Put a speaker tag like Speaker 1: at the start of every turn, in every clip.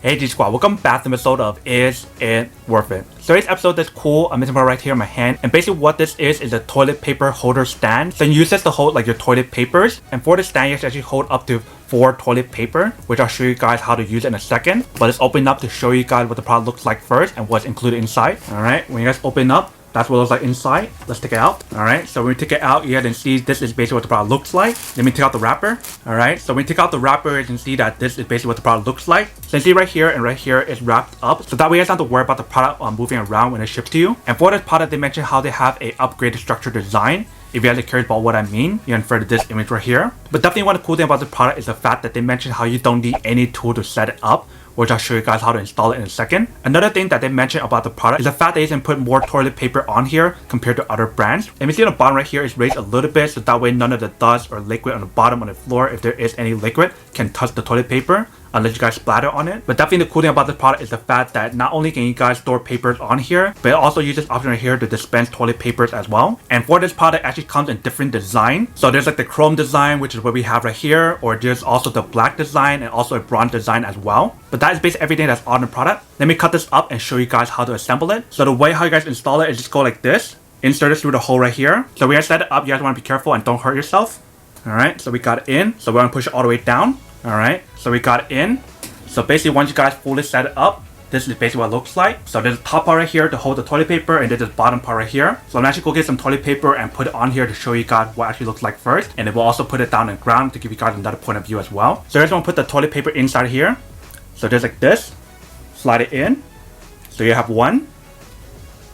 Speaker 1: Hey G Squad, welcome back to an episode of Is It Worth It? So today's episode is cool. I'm missing part right here in my hand. And basically what this is a toilet paper holder stand. So you use this to hold like your toilet papers. And for the stand, you can actually hold up to 4 toilet paper, which I'll show you guys how to use it in a second. But let's open up to show you guys what the product looks like first and what's included inside. Alright, when you guys open up, that's what it looks like inside. Let's take it out. Alright, so when we take it out, you guys can see this is basically what the product looks like. Let me take out the wrapper. Alright, so when you take out the wrapper, you can see that this is basically what the product looks like. So you can see right here and right here is wrapped up. So that way you guys don't have to worry about the product moving around when it ships to you. And for this product, they mentioned how they have a upgraded structure design. If you guys are curious about what I mean, you can refer to this image right here. But definitely one cool thing about the product is the fact that they mentioned how you don't need any tool to set it up, which I'll show you guys how to install it in a second. Another thing that they mentioned about the product is the fact that you can put more toilet paper on here compared to other brands. And you see on the bottom right here is raised a little bit, so that way none of the dust or liquid on the bottom on the floor, if there is any liquid, can touch the toilet paper unless you guys splatter on it. But definitely the cool thing about this product is the fact that not only can you guys store papers on here, but it also uses this option right here to dispense toilet papers as well. And for this product, it actually comes in different design. So there's like the chrome design, which is what we have right here, or there's also the black design and also a bronze design as well. But that is basically everything that's on the product. Let me cut this up and show you guys how to assemble it. So the way how you guys install it is just go like this. Insert it through the hole right here. So we guys set it up, you guys want to be careful and don't hurt yourself. Alright, so we got it in. So we're going to push it all the way down. Alright, so we got it in. So basically once you guys fully set it up, this is basically what it looks like. So there's a top part right here to hold the toilet paper, and there's this bottom part right here. So I'm actually going to get some toilet paper and put it on here to show you guys what it actually looks like first. And then we'll also put it down on the ground to give you guys another point of view as well. So here's going to put the toilet paper inside here. So just like this, slide it in. So you have 1,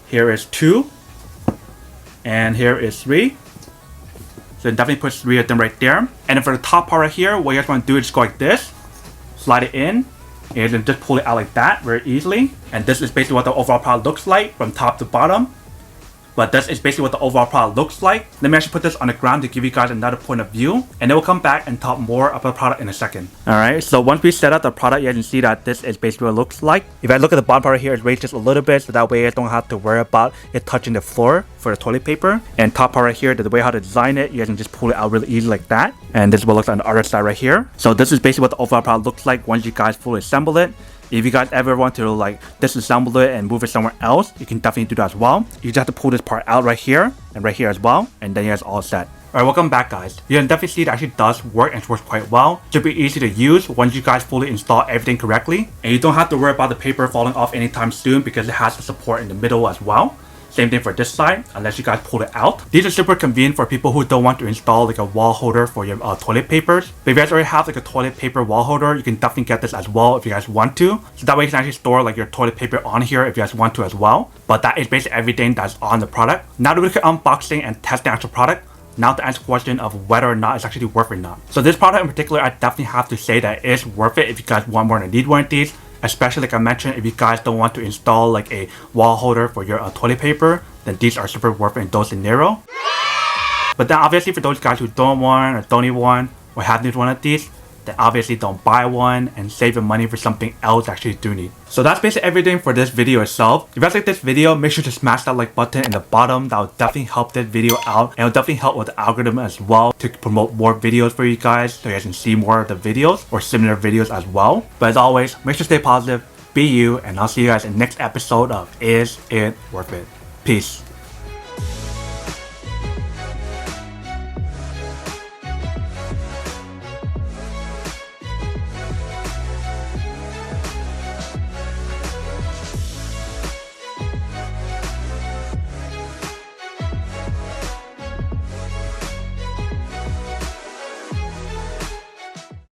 Speaker 1: here is 2, and here is 3. So definitely put 3 of them right there. And then for the top part right here, what you guys want to do is just go like this, slide it in, and then just pull it out like that very easily. And this is basically what the overall product looks like from top to bottom. But this is basically what the overall product looks like. Let me actually put this on the ground to give you guys another point of view, and then we'll come back and talk more about the product in a second. Alright, so once we set up the product, you guys can see that this is basically what it looks like. If I look at the bottom part right here, it's raised just a little bit, so that way you guys don't have to worry about it touching the floor for the toilet paper. And top part right here, the way how to design it, you guys can just pull it out really easy like that. And this is what it looks like on the other side right here. So this is basically what the overall product looks like once you guys fully assemble it. If you guys ever want to like disassemble it and move it somewhere else, you can definitely do that as well. You just have to pull this part out right here and right here as well, and then you guys all set. Alright, welcome back guys. You can definitely see it actually does work and it works quite well. Should be easy to use once you guys fully install everything correctly. And you don't have to worry about the paper falling off anytime soon because it has the support in the middle as well. Same thing for this side, unless you guys pull it out. These are super convenient for people who don't want to install like a wall holder for your toilet papers. But if you guys already have like a toilet paper wall holder, you can definitely get this as well if you guys want to. So that way you can actually store like your toilet paper on here if you guys want to as well. But that is basically everything that's on the product. Now that we can unboxing and test the actual product, now to answer the question of whether or not it's actually worth it or not. So this product in particular, I definitely have to say that it is worth it if you guys want more than need one of these. Especially like I mentioned, if you guys don't want to install like a wall holder for your toilet paper, then these are super worth it in those scenarios. But then obviously for those guys who don't want or don't need one or have need one of these, then obviously don't buy one and save your money for something else you actually do need. So that's basically everything for this video itself. If you guys like this video, make sure to smash that like button in the bottom. That will definitely help this video out, and it will definitely help with the algorithm as well to promote more videos for you guys so you guys can see more of the videos or similar videos as well. But as always, make sure to stay positive, be you, and I'll see you guys in the next episode of Is It Worth It? Peace.